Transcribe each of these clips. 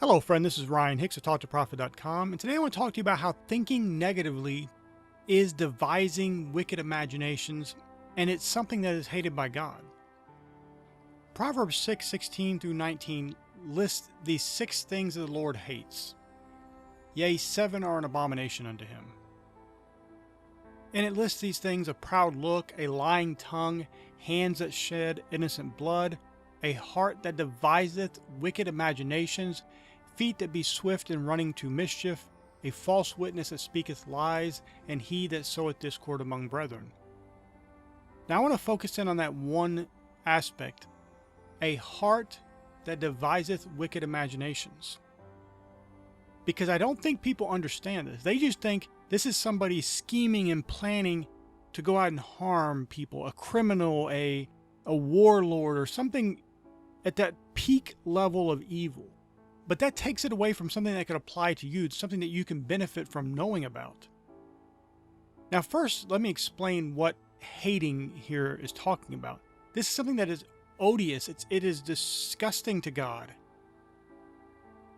Hello, friend. This is Ryan Hicks of TalkToProfit.com, and today I want to talk to you about how thinking negatively is devising wicked imaginations, and it's something that is hated by God. Proverbs 6:16 through 19 lists these 6 things that the Lord hates. Yea, 7 are an abomination unto him. And it lists these things: a proud look, a lying tongue, hands that shed innocent blood, a heart that deviseth wicked imaginations, feet that be swift in running to mischief, a false witness that speaketh lies, and he that soweth discord among brethren. Now I want to focus in on that one aspect: a heart that deviseth wicked imaginations. Because I don't think people understand this. They just think this is somebody scheming and planning to go out and harm people, a criminal, a warlord, or something at that peak level of evil. But that takes it away from something that could apply to you. It's something that you can benefit from knowing about. Now, first, let me explain what hating here is talking about. This is something that is odious. It is disgusting to God.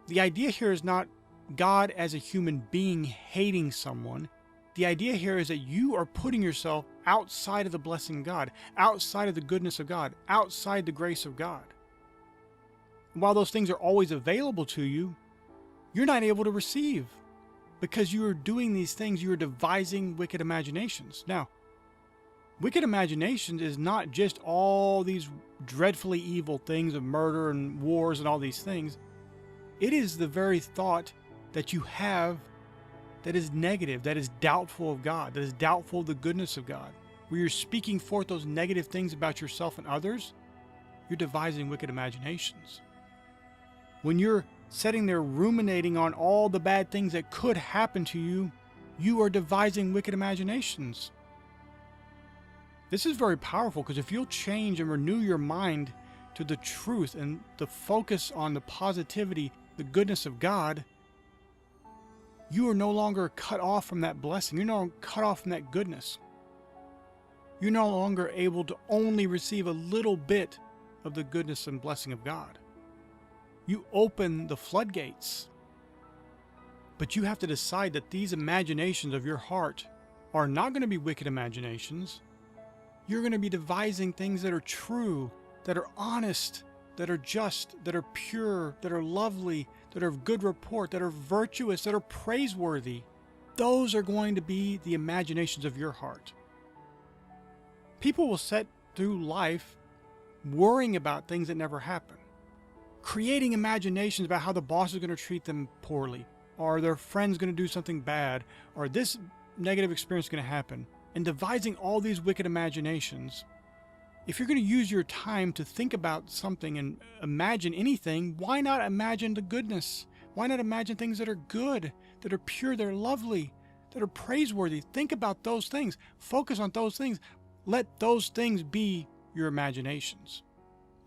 The idea here is not God as a human being hating someone. The idea here is that you are putting yourself outside of the blessing of God, outside of the goodness of God, outside the grace of God. While those things are always available to you, you're not able to receive because you are doing these things. You are devising wicked imaginations. Now, wicked imaginations is not just all these dreadfully evil things of murder and wars and all these things. It is the very thought that you have that is negative, that is doubtful of God, that is doubtful of the goodness of God. Where you're speaking forth those negative things about yourself and others, you're devising wicked imaginations. When you're sitting there ruminating on all the bad things that could happen to you, you are devising wicked imaginations. This is very powerful, because if you'll change and renew your mind to the truth and the focus on the positivity, the goodness of God, you are no longer cut off from that blessing. You're no longer cut off from that goodness. You're no longer able to only receive a little bit of the goodness and blessing of God. You open the floodgates. But you have to decide that these imaginations of your heart are not going to be wicked imaginations. You're going to be devising things that are true, that are honest, that are just, that are pure, that are lovely, that are of good report, that are virtuous, that are praiseworthy. Those are going to be the imaginations of your heart. People will sit through life worrying about things that never happen, creating imaginations about how the boss is going to treat them poorly, or their friend's going to do something bad, or this negative experience is going to happen, and devising all these wicked imaginations. If you're going to use your time to think about something and imagine anything, why not imagine the goodness? Why not imagine things that are good, that are pure, that are lovely, that are praiseworthy? Think about those things. Focus on those things. Let those things be your imaginations,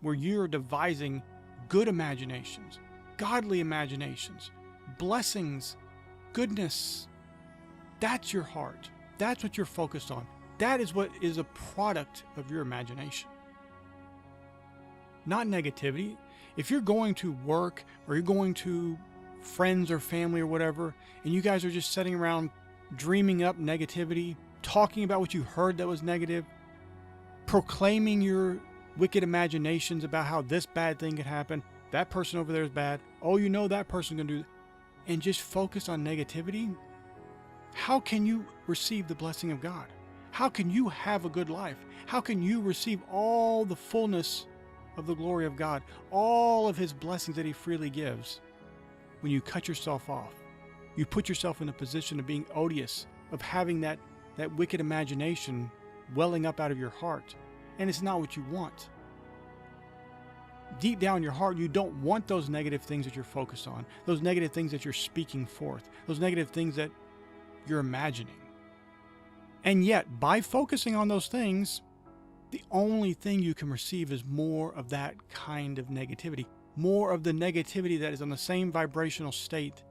where you're devising good imaginations, godly imaginations, blessings, goodness. That's your heart. That's what you're focused on. That is what is a product of your imagination, not negativity. If you're going to work, or you're going to friends or family or whatever, and you guys are just sitting around dreaming up negativity, talking about what you heard that was negative, proclaiming your wicked imaginations about how this bad thing could happen, that person over there is bad, oh, you know that person's going to do, and just focus on negativity, how can you receive the blessing of God? How can you have a good life? How can you receive all the fullness of the glory of God, all of His blessings that He freely gives, when you cut yourself off? You put yourself in a position of being odious, of having that wicked imagination welling up out of your heart, and it's not what you want. Deep down in your heart, you don't want those negative things that you're focused on, those negative things that you're speaking forth, those negative things that you're imagining. And yet, by focusing on those things, the only thing you can receive is more of that kind of negativity, more of the negativity that is on the same vibrational state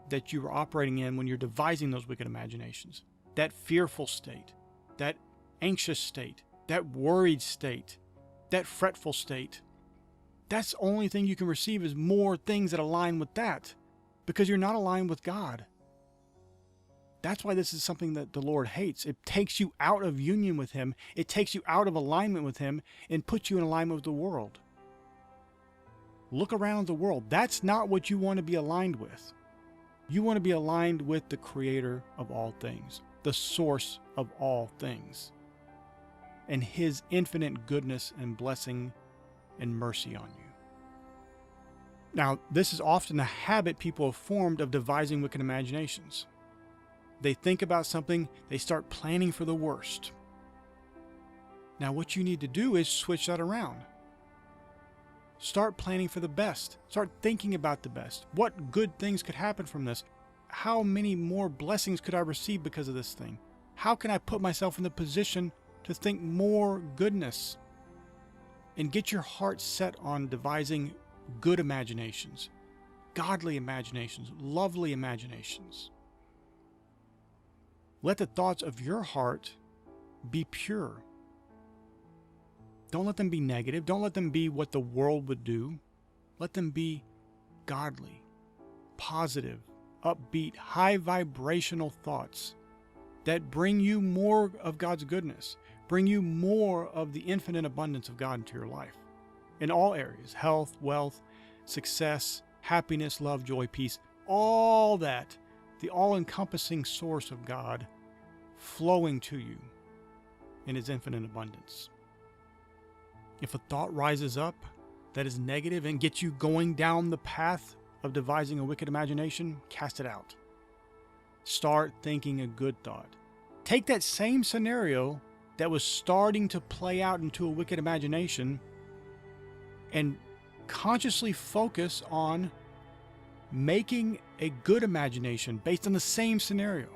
that you are operating in when you're devising those wicked imaginations. That fearful state, that anxious state, that worried state, that fretful state. That's the only thing you can receive is more things that align with that, because you're not aligned with God. That's why this is something that the Lord hates. It takes you out of union with Him. It takes you out of alignment with Him and puts you in alignment with the world. Look around the world. That's not what you want to be aligned with. You want to be aligned with the Creator of all things, the source of all things, and His infinite goodness and blessing and mercy on you. Now, this is often a habit people have formed of devising wicked imaginations. They think about something, they start planning for the worst. Now, what you need to do is switch that around. Start planning for the best. Start thinking about the best. What good things could happen from this? How many more blessings could I receive because of this thing? How can I put myself in the position to think more goodness? And get your heart set on devising good imaginations, godly imaginations, lovely imaginations. Let the thoughts of your heart be pure. Don't let them be negative. Don't let them be what the world would do. Let them be godly, positive, upbeat, high vibrational thoughts that bring you more of God's goodness, bring you more of the infinite abundance of God into your life in all areas: health, wealth, success, happiness, love, joy, peace, all that, the all-encompassing source of God flowing to you in His infinite abundance. If a thought rises up that is negative and gets you going down the path of devising a wicked imagination, cast it out. Start thinking a good thought. Take that same scenario that was starting to play out into a wicked imagination and consciously focus on making a good imagination based on the same scenario.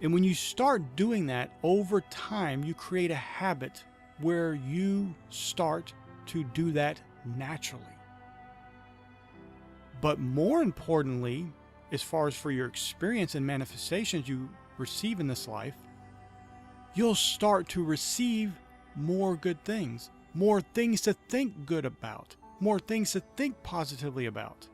And when you start doing that, over time, you create a habit where you start to do that naturally. But more importantly, as far as for your experience and manifestations you receive in this life, you'll start to receive more good things, more things to think good about, more things to think positively about.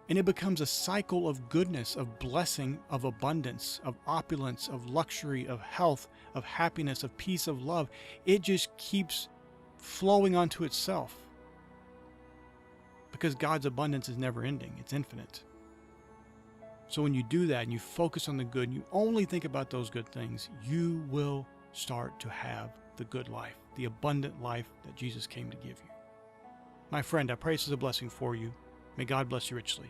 And it becomes a cycle of goodness, of blessing, of abundance, of opulence, of luxury, of health, of happiness, of peace, of love. It just keeps flowing onto itself. Because God's abundance is never ending, it's infinite. So when you do that and you focus on the good, and you only think about those good things, you will start to have the good life, the abundant life that Jesus came to give you. My friend, I pray this is a blessing for you. May God bless you richly.